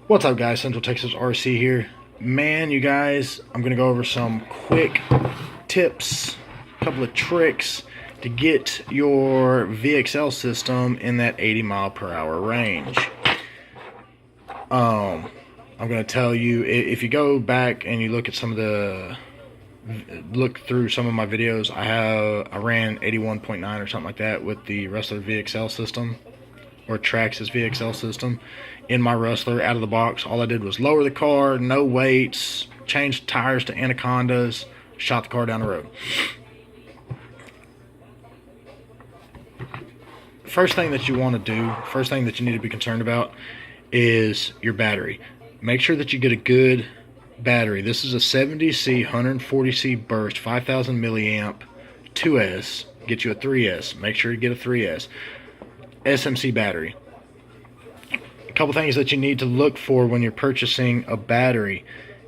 What's up, guys? Central Texas RC here. Man, you guys, I'm going to go over some quick tips, a couple of tricks to get your VXL system in that 80 mile per hour range. I'm going to tell you, if you go back and you look at look through some of my videos, I ran 81.9 or something like that with the Rustler VXL system, or Traxxas VXL system, in my Rustler out of the box. All I did was lower the car, no weights, changed tires to Anacondas, shot the car down the road. First thing that you want to do, first thing that you need to be concerned about is your battery. Make sure that you get a good battery. This is a 70C 140C burst 5000 milliamp 2S. Get you a 3S. Make sure you get a 3S SMC battery. A couple things that you need to look for when you're purchasing a battery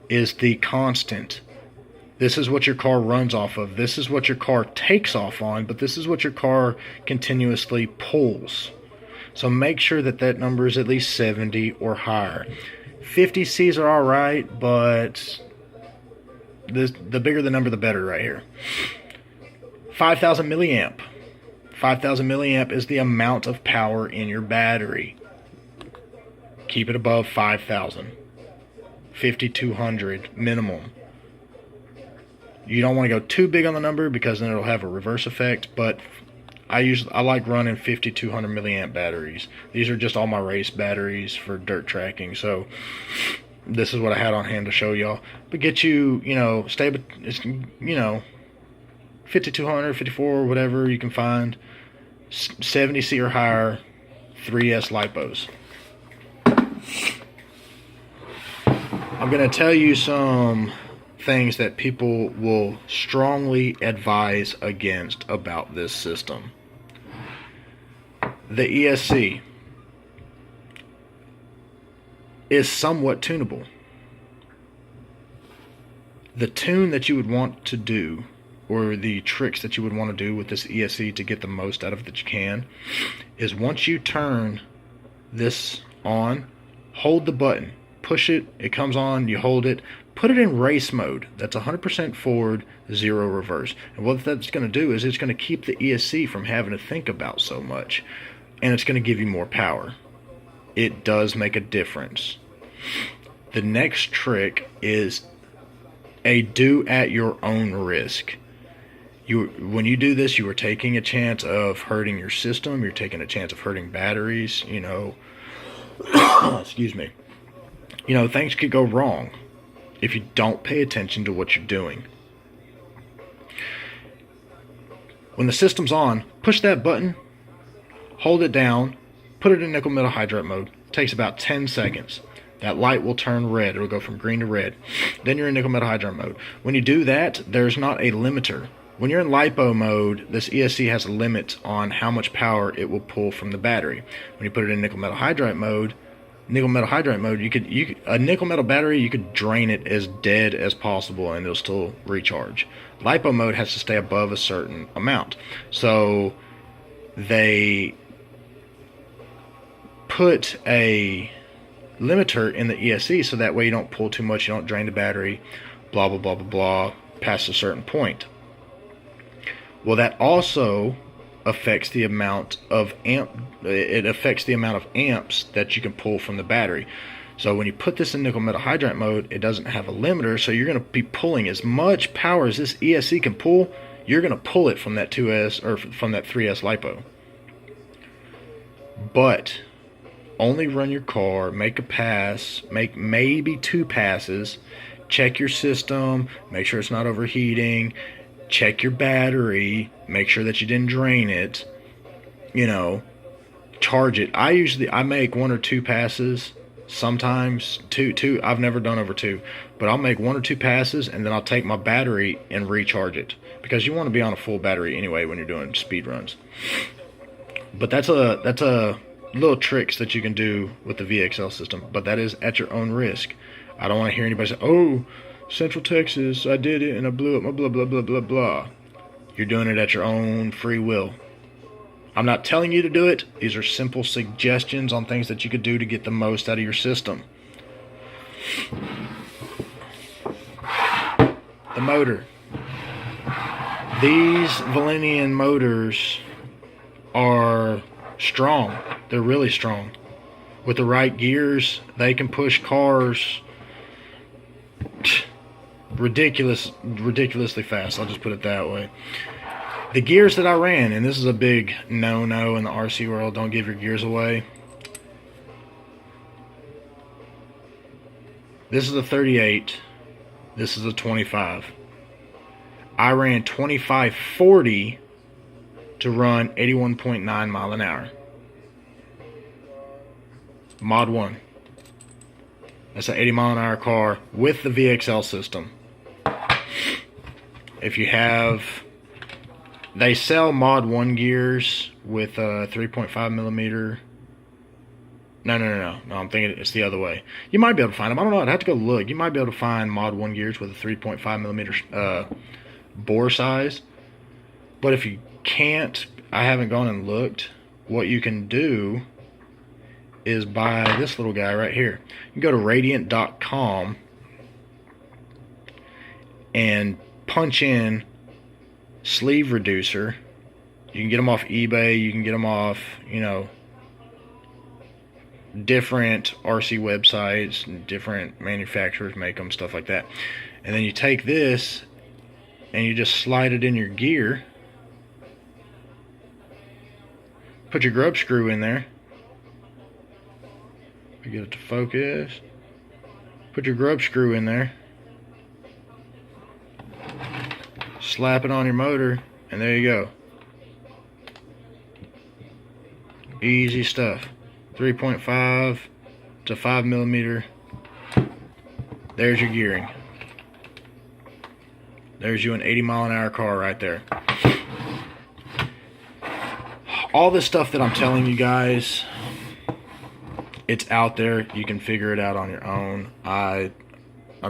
is the constant. This is what your car runs off of. This is what your car takes off on, but this is what your car continuously pulls. So make sure that that number is at least 70 or higher. 50Cs are alright, but the bigger the number, the better right here. 5000 milliamp. 5000 milliamp is the amount of power in your battery. Keep it above 5000. 5200 minimum. You don't want to go too big on the number because then it'll have a reverse effect, but I like running 5200 milliamp batteries. These are just all my race batteries for dirt tracking, so this is what I had on hand to show y'all. But get you, stable, 5200, 54, whatever you can find. 70C or higher, 3S lipos. I'm going to tell you some things that people will strongly advise against about this system. The ESC is somewhat tunable. The tune that you would want to do, or the tricks that you would want to do with this ESC to get the most out of it that you can, is once you turn this on, hold the button, push it, it comes on, you hold it, put it in race mode. That's 100% forward, 0 reverse. And what that's going to do is it's going to keep the ESC from having to think about so much, and it's going to give you more power. It does make a difference. The next trick is a do at your own risk. When you do this, you are taking a chance of hurting your system. You're taking a chance of hurting batteries. Excuse me. Things could go wrong if you don't pay attention to what you're doing. When the system's on, push that button, hold it down, put it in nickel metal hydride mode. It takes about 10 seconds. That light will turn red. It'll go from green to red. Then you're in nickel metal hydride mode. When you do that, there's not a limiter. When you're in lipo mode, this ESC has a limit on how much power it will pull from the battery. When you put it in nickel metal hydride mode, a nickel metal battery, you could drain it as dead as possible and it'll still recharge. Lipo mode has to stay above a certain amount. So they put a limiter in the ESC so that way you don't pull too much, you don't drain the battery, blah blah blah blah blah, past a certain point. Well, that also affects the amount of amps that you can pull from the battery. So when you put this in nickel metal hydride mode, it doesn't have a limiter, so you're going to be pulling as much power as this ESC can pull. You're going to pull it from that 2S or from that 3S lipo. But only run your car, make a pass, make maybe 2 passes, check your system, make sure it's not overheating, check your battery, make sure that you didn't drain it, charge it. I make 1 or 2 passes, sometimes two. I've never done over 2, but I'll make 1 or 2 passes and then I'll take my battery and recharge it, because you want to be on a full battery anyway when you're doing speed runs. But that's a little tricks that you can do with the VXL system, but that is at your own risk. I don't want to hear anybody say, "Oh, Central Texas, I did it and I blew up my blah blah blah blah blah." You're doing it at your own free will. I'm not telling you to do it. These are simple suggestions on things that you could do to get the most out of your system. The motor. These Valenian motors are strong. They're really strong. With the right gears, they can push cars ridiculously fast. I'll just put it that way. The gears that I ran, and this is a big no-no in the RC world, don't give your gears away. This is a 38. This is a 25. I ran 2540 to run 81.9 mile an hour. Mod 1. That's an 80 mile an hour car with the VXL system. If you have, they sell Mod 1 gears with a 3.5 millimeter. No, I'm thinking it's the other way. You might be able to find them. I don't know. I'd have to go look. You might be able to find Mod 1 gears with a 3.5 millimeter bore size. But if you can't, I haven't gone and looked. What you can do is buy this little guy right here. You can go to radiant.com and punch in sleeve reducer. You can get them off eBay. You can get them off, you know, different RC websites, and different manufacturers make them, stuff like that. And then you take this and you just slide it in your gear, put your grub screw in there, get it to focus, put your grub screw in there, slap it on your motor, and there you go. Easy stuff. 3.5 to 5 millimeter. There's your gearing. There's you an 80 mile an hour car right there. All this stuff that I'm telling you guys, it's out there. You can figure it out on your own. I'm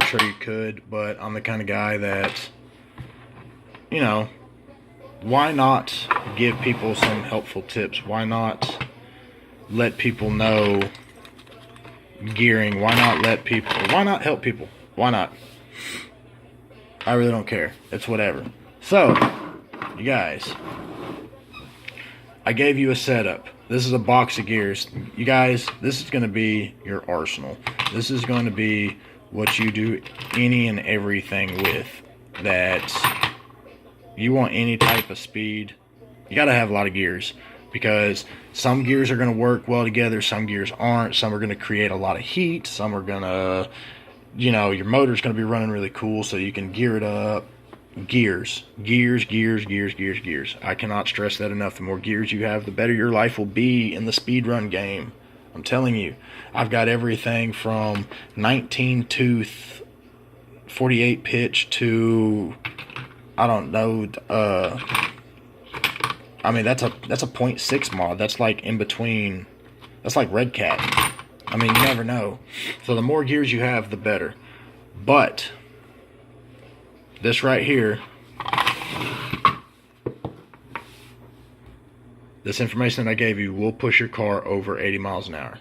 sure you could, but I'm the kind of guy that, you know, why not give people some helpful tips? Why not let people know gearing? Why not help people? Why not? I really don't care. It's whatever. So, you guys, I gave you a setup. This is a box of gears. You guys, this is going to be your arsenal. This is going to be what you do any and everything with. That you want any type of speed, you got to have a lot of gears. Because some gears are going to work well together, some gears aren't. Some are going to create a lot of heat. Some are going to, you know, your motor's going to be running really cool, so you can gear it up. Gears. I cannot stress that enough. The more gears you have, the better your life will be in the speedrun game. I'm telling you. I've got everything from 19 tooth, 48 pitch to, I don't know, I mean, that's a 0.6 mod. That's like in between. That's like Red Cat. I mean, you never know. So the more gears you have, the better. But this right here, this information that I gave you will push your car over 80 miles an hour.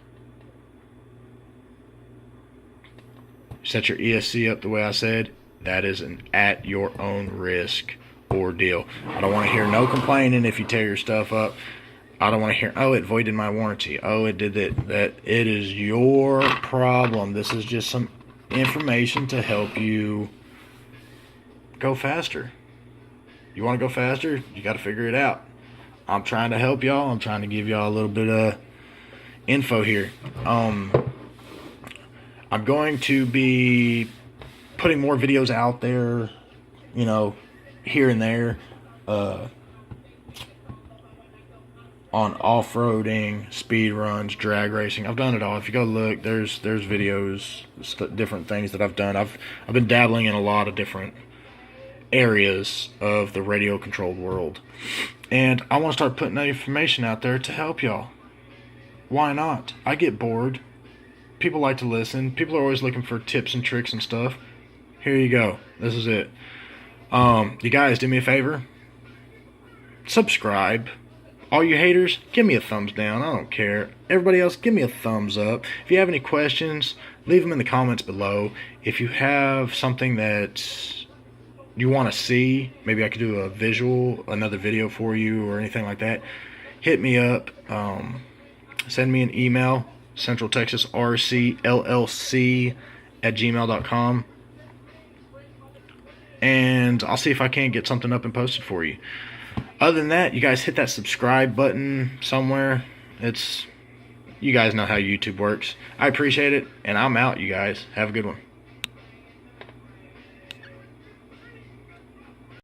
Set your ESC up the way I said. That is an at your own risk ordeal. I don't want to hear no complaining if you tear your stuff up. I don't want to hear, oh, it voided my warranty. Oh, it did it. That it is your problem. This is just some information to help you go faster. You want to go faster? You got to figure it out. I'm trying to help y'all. I'm trying to give y'all a little bit of info here. I'm going to be putting more videos out there, you know, here and there, on off-roading, speed runs, drag racing. I've done it all. If you go look, there's videos, different things that I've done. I've been dabbling in a lot of different areas of the radio controlled world, and I want to start putting that information out there to help y'all. Why not? I get bored. People like to listen. People are always looking for tips and tricks and stuff. Here you go. This is it. You guys, do me a favor. Subscribe. All you haters, give me a thumbs down. I don't care. Everybody else, give me a thumbs up. If you have any questions, leave them in the comments below. If you have something that you want to see, maybe I could do a visual, another video for you or anything like that, hit me up. Send me an email, centraltexasrcllc@gmail.com, and I'll see if I can't get something up and posted for you. Other than that, you guys hit that subscribe button somewhere. You guys know how YouTube works. I appreciate it, and I'm out, you guys. Have a good one.